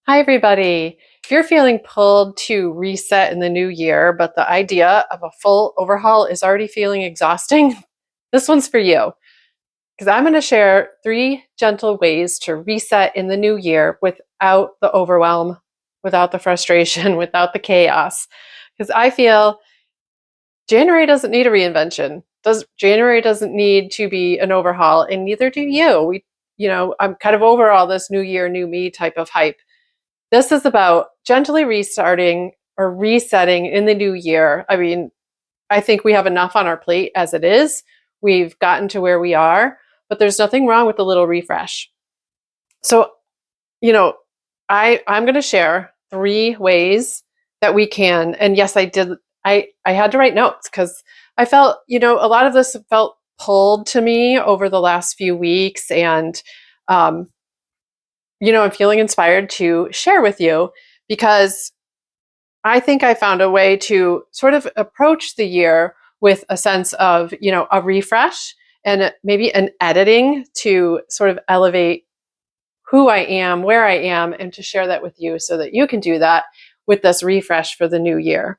Hi, everybody. If you're feeling pulled to reset in the new year, but the idea of a full overhaul is already feeling exhausting, this one's for you. Because I'm going to share 3 gentle ways to reset in the new year without the overwhelm, without the frustration, without the chaos. Because I feel January doesn't need a reinvention. January doesn't need to be an overhaul, and neither do you. I'm kind of over all this new year, new me type of hype. This is about gently restarting or resetting in the new year. I mean, I think we have enough on our plate as it is. We've gotten to where we are, but there's nothing wrong with a little refresh. So, you know, I'm going to share 3 ways that we can. And yes, I did. I had to write notes because I felt, a lot of this felt pulled to me over the last few weeks, and um, I'm feeling inspired to share with you because I think I found a way to sort of approach the year with a sense of, a refresh and maybe an editing to sort of elevate who I am, where I am, and to share that with you so that you can do that with this refresh for the new year.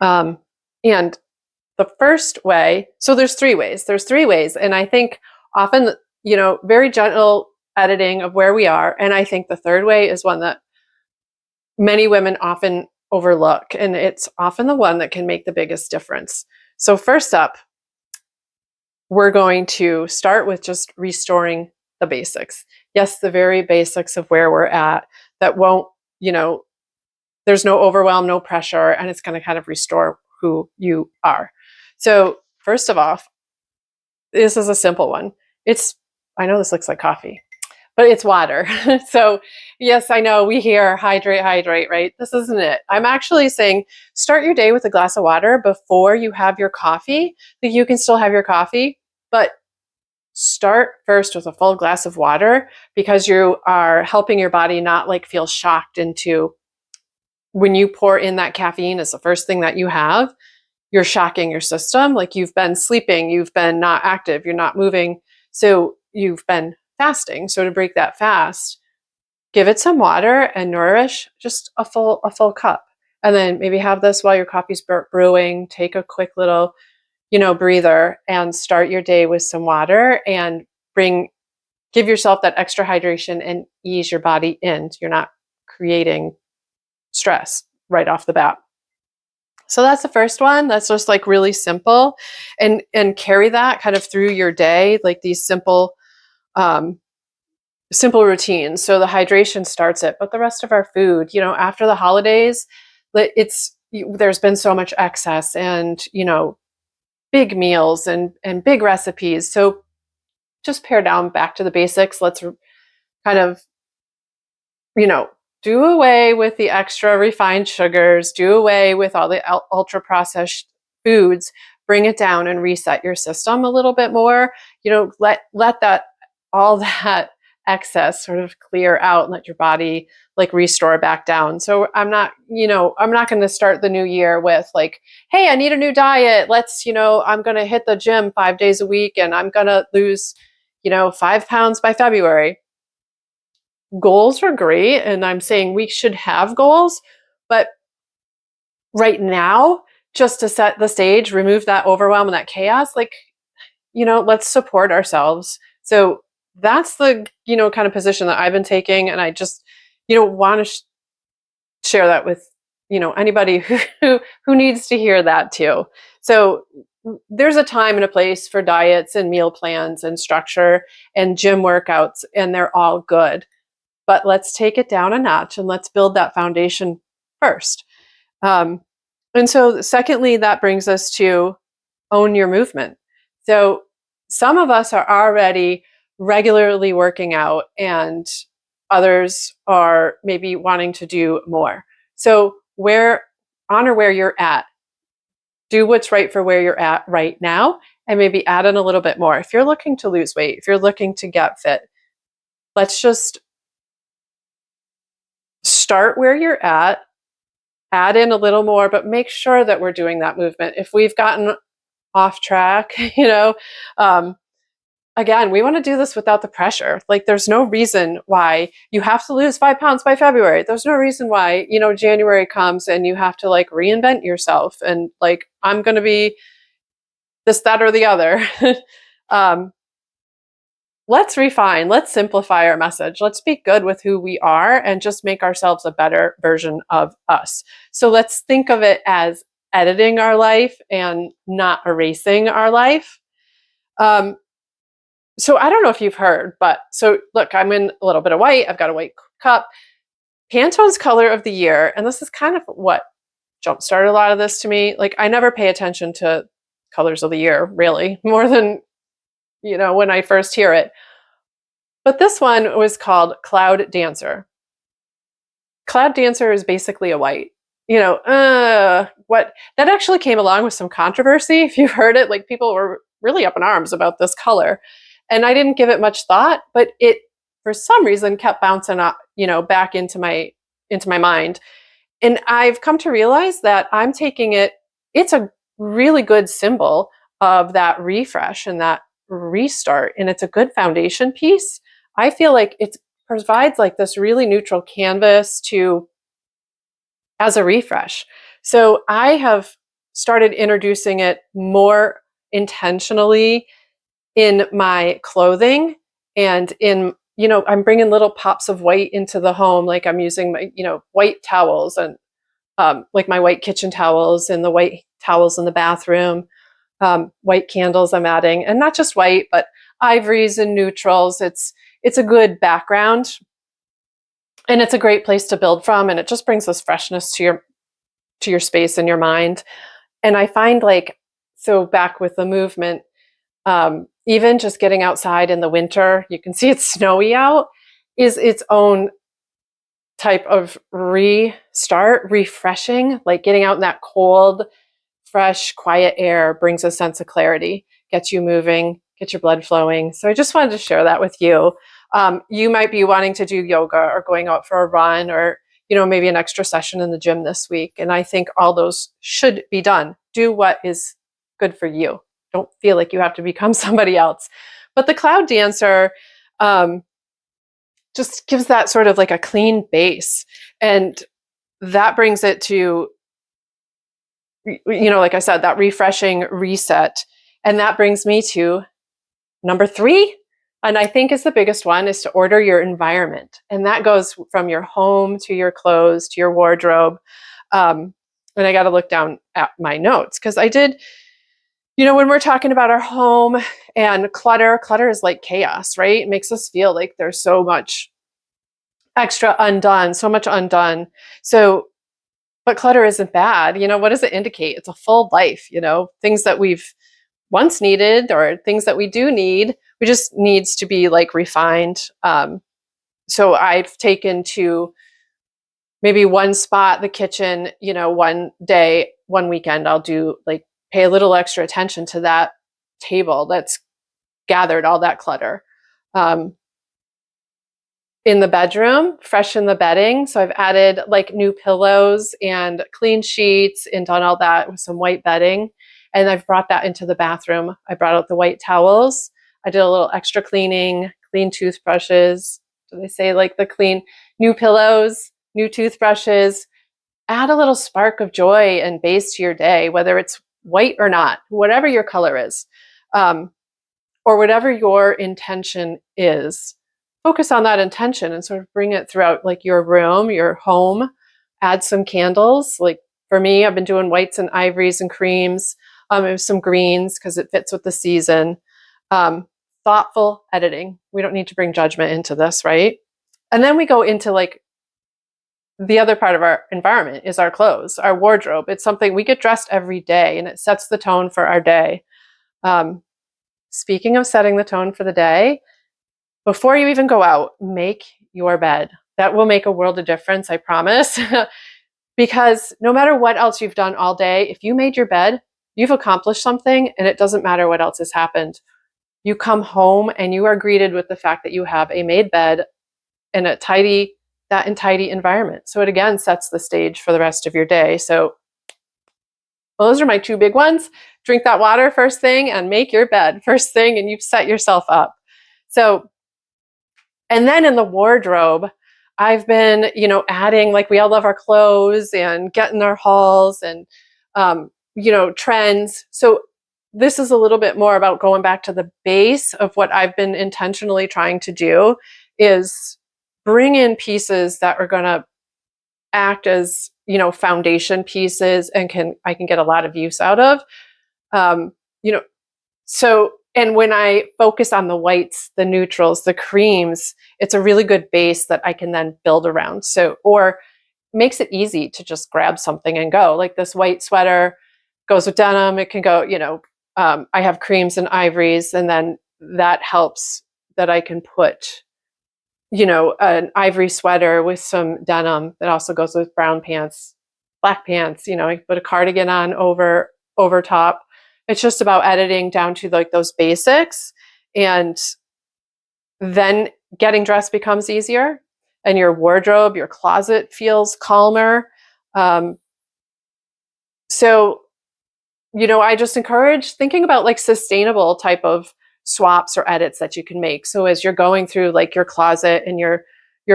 And the first way, so there's 3 ways. There's 3 ways. And I think often, very gentle editing of where we are. And I think the third way is one that many women often overlook, and it's often the one that can make the biggest difference. So, first up, we're going to start with just restoring the basics. Yes, the very basics of where we're at that won't, there's no overwhelm, no pressure, and it's going to kind of restore who you are. So, first of all, this is a simple one. I know this looks like coffee, but it's water. So, yes, I know we hear hydrate, hydrate, right? This isn't it. I'm actually saying start your day with a glass of water before you have your coffee. That you can still have your coffee, but start first with a full glass of water because you are helping your body not like feel shocked into when you pour in that caffeine as the first thing that you have. You're shocking your system. Like you've been sleeping, you've been not active, you're not moving. So you've been fasting. So to break that fast, give it some water and nourish just a full cup. And then maybe have this while your coffee's brewing. Take a quick little, breather and start your day with some water and give yourself that extra hydration and ease your body in. You're not creating stress right off the bat. So that's the first one. That's just like really simple, and carry that kind of through your day, like these simple routines. So the hydration starts it, but the rest of our food, after the holidays, there's been so much excess and, big meals and big recipes. So just pare down back to the basics. Let's kind of, you know, do away with the extra refined sugars, do away with all the ultra processed foods, bring it down and reset your system a little bit more. Let that all that excess sort of clear out and let your body like restore back down. So I'm not going to start the new year with like, hey, I need a new diet. I'm going to hit the gym 5 days a week and I'm going to lose, 5 pounds by February. Goals are great, and I'm saying we should have goals, but right now, just to set the stage, remove that overwhelm and that chaos, let's support ourselves. So that's the, kind of position that I've been taking, and I just, want to share that with, anybody who needs to hear that too. So there's a time and a place for diets and meal plans and structure and gym workouts, and they're all good. But let's take it down a notch and let's build that foundation first. And so, secondly, that brings us to own your movement. So, some of us are already regularly working out, and others are maybe wanting to do more. So, honor where you're at. Do what's right for where you're at right now, and maybe add in a little bit more. If you're looking to lose weight, if you're looking to get fit, let's just start where you're at, add in a little more, but make sure that we're doing that movement. If we've gotten off track, um, again, we want to do this without the pressure. Like, there's no reason why you have to lose 5 pounds by February. There's no reason why, January comes and you have to like reinvent yourself and like, I'm going to be this, that, or the other. um, let's refine, let's simplify our message. Let's be good with who we are and just make ourselves a better version of us. So let's think of it as editing our life and not erasing our life. So I don't know if you've heard, but so look, I'm in a little bit of white. I've got a white cup. Pantone's color of the year, and this is kind of what jump-started a lot of this to me. Like, I never pay attention to colors of the year, really, more than, when I first hear it. But this one was called Cloud Dancer. Cloud Dancer is basically a white. What that actually came along with some controversy. If you've heard it, like people were really up in arms about this color. And I didn't give it much thought, but it for some reason kept bouncing up, back into my mind. And I've come to realize that I'm taking it's a really good symbol of that refresh and that restart. And it's a good foundation piece. I feel like it provides like this really neutral canvas as a refresh. So I have started introducing it more intentionally in my clothing and I'm bringing little pops of white into the home. Like I'm using my, white towels and like my white kitchen towels and the white towels in the bathroom, white candles I'm adding, and not just white, but ivories and neutrals. It's a good background and it's a great place to build from. And it just brings this freshness to your space and your mind. And I find so back with the movement, even just getting outside in the winter, you can see it's snowy out, is its own type of restart, refreshing. Like getting out in that cold, fresh, quiet air brings a sense of clarity, gets you moving, gets your blood flowing. So I just wanted to share that with you. You might be wanting to do yoga or going out for a run or, maybe an extra session in the gym this week. And I think all those should be done. Do what is good for you. Don't feel like you have to become somebody else. But the Cloud Dancer just gives that sort of like a clean base. And that brings it to, like I said, that refreshing reset. And that brings me to number 3. And I think is the biggest one, is to order your environment. And that goes from your home to your clothes, to your wardrobe. And I got to look down at my notes because I did, when we're talking about our home and clutter is like chaos, right? It makes us feel like there's so much extra undone, so much undone. So, but clutter isn't bad. What does it indicate? It's a full life, things that we've once needed or things that we do need, we just needs to be like refined. So I've taken to maybe one spot, the kitchen, one day, one weekend, I'll do like pay a little extra attention to that table that's gathered all that clutter. In the bedroom, freshen the bedding. So I've added like new pillows and clean sheets and done all that with some white bedding. And I've brought that into the bathroom. I brought out the white towels. I did a little extra cleaning, clean toothbrushes. Do they say like the clean new pillows, new toothbrushes? Add a little spark of joy and base to your day, whether it's white or not, whatever your color is, or whatever your intention is. Focus on that intention and sort of bring it throughout like your room, your home. Add some candles. Like for me, I've been doing whites and ivories and creams. Some greens because it fits with the season. Thoughtful editing. We don't need to bring judgment into this, right? And then we go into like the other part of our environment is our clothes, our wardrobe. It's something we get dressed every day and it sets the tone for our day. Speaking of setting the tone for the day, before you even go out, make your bed. That will make a world of difference, I promise. Because no matter what else you've done all day, if you made your bed, you've accomplished something and it doesn't matter what else has happened. You come home and you are greeted with the fact that you have a made bed in a tidy environment. So it again sets the stage for the rest of your day. So Well, those are my two big ones. Drink that water first thing and make your bed first thing, and you've set yourself up. So, and then in the wardrobe, I've been, adding, like, we all love our clothes and getting our hauls and, trends. So this is a little bit more about going back to the base of what I've been intentionally trying to do is bring in pieces that are going to act as, foundation pieces and I can get a lot of use out of. Um, you know, so, and when I focus on the whites, the neutrals, the creams, it's a really good base that I can then build around. So, or makes it easy to just grab something and go. Like this white sweater goes with denim. It can go, I have creams and ivories, and then that helps that I can put, an ivory sweater with some denim that also goes with brown pants, black pants, I put a cardigan on over top. It's just about editing down to like those basics, and then getting dressed becomes easier, and your wardrobe, your closet feels calmer. Um, so, I just encourage thinking about like sustainable type of swaps or edits that you can make. So as you're going through like your closet and your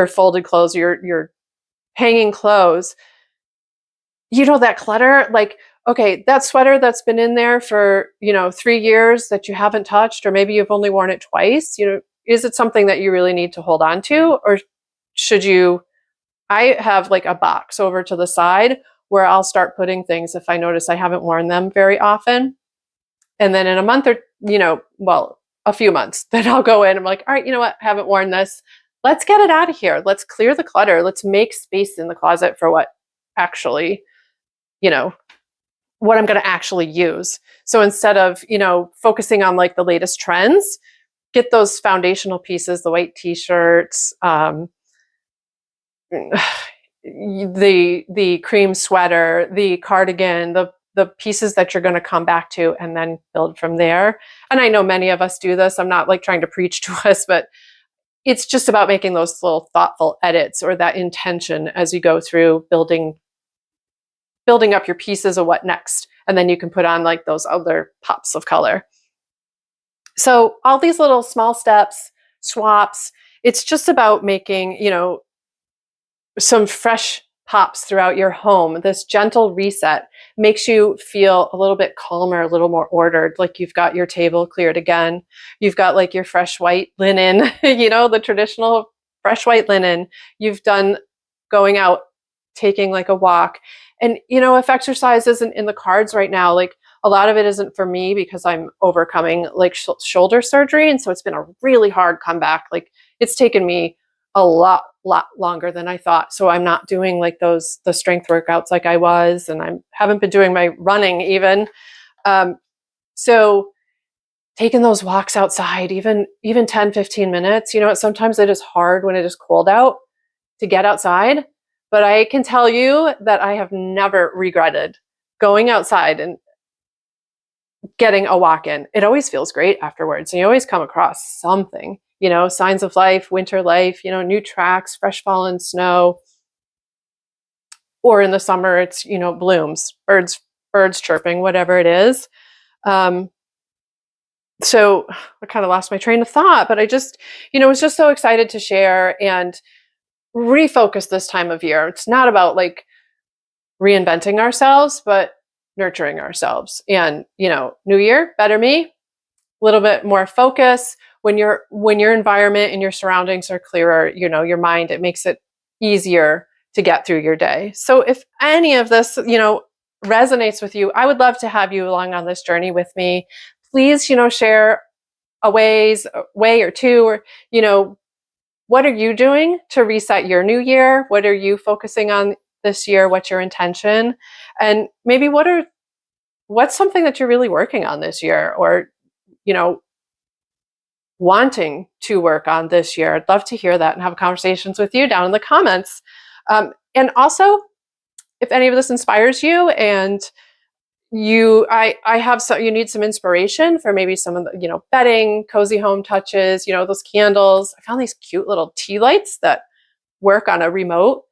folded clothes, your hanging clothes, that clutter, like, okay, that sweater that's been in there for, 3 years that you haven't touched, or maybe you've only worn it twice, is it something that you really need to hold on to? Or should you, I have like a box over to the side where I'll start putting things if I notice I haven't worn them very often. And then in a month or, a few months, then I'll go in. I'm like, all right, you know what? I haven't worn this. Let's get it out of here. Let's clear the clutter. Let's make space in the closet for what actually, what I'm going to actually use. So instead of, focusing on like the latest trends, get those foundational pieces, the white t-shirts, the cream sweater, the cardigan, the pieces that you're going to come back to, and then build from there. And I know many of us do this. I'm not like trying to preach to us, but it's just about making those little thoughtful edits or that intention as you go through building up your pieces of what next. And then you can put on like those other pops of color. So all these little small steps, swaps, it's just about making, some fresh pops throughout your home. This gentle reset makes you feel a little bit calmer, a little more ordered, like you've got your table cleared again. You've got like your fresh white linen, the traditional fresh white linen. You've done going out, taking like a walk. And, if exercise isn't in the cards right now, like a lot of it isn't for me because I'm overcoming like shoulder surgery. And so it's been a really hard comeback. Like it's taken me a lot longer than I thought. So I'm not doing like the strength workouts like I was, and I haven't been doing my running even. So taking those walks outside, even 10, 15 minutes, sometimes it is hard when it is cold out to get outside, but I can tell you that I have never regretted going outside and getting a walk in. It always feels great afterwards. And you always come across something, signs of life, winter life, new tracks, fresh fallen snow. Or in the summer, it's, blooms, birds chirping, whatever it is. So I kind of lost my train of thought, but I just, was just so excited to share and refocus this time of year. It's not about like reinventing ourselves, but nurturing ourselves. And, new year, better me, a little bit more focus. When your environment and your surroundings are clearer, your mind, it makes it easier to get through your day. So if any of this, resonates with you, I would love to have you along on this journey with me. Please, share a way or two, or, what are you doing to reset your new year? What are you focusing on this year? What's your intention? And maybe what's something that you're really working on this year, or, wanting to work on this year? I'd love to hear that and have conversations with you down in the comments. And also, if any of this inspires you and I have you need some inspiration for maybe some of the, bedding, cozy home touches, those candles. I found these cute little tea lights that work on a remote.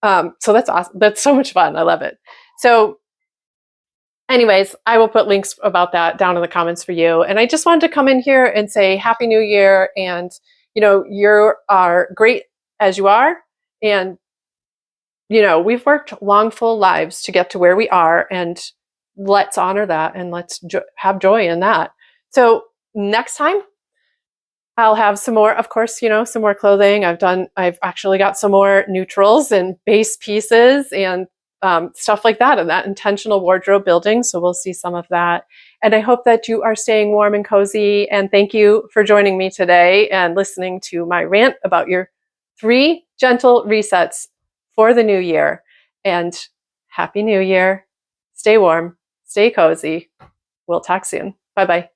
So that's awesome. That's so much fun. I love it. So Anyways, I will put links about that down in the comments for you. And I just wanted to come in here and say Happy New Year. And, you are great as you are. And, we've worked long, full lives to get to where we are. And let's honor that and let's have joy in that. So next time, I'll have some more, of course, some more clothing. I've actually got some more neutrals and base pieces and stuff like that, and that intentional wardrobe building. So we'll see some of that. And I hope that you are staying warm and cozy. And thank you for joining me today and listening to my rant about your 3 gentle resets for the new year. And Happy New Year. Stay warm, stay cozy. We'll talk soon. Bye-bye.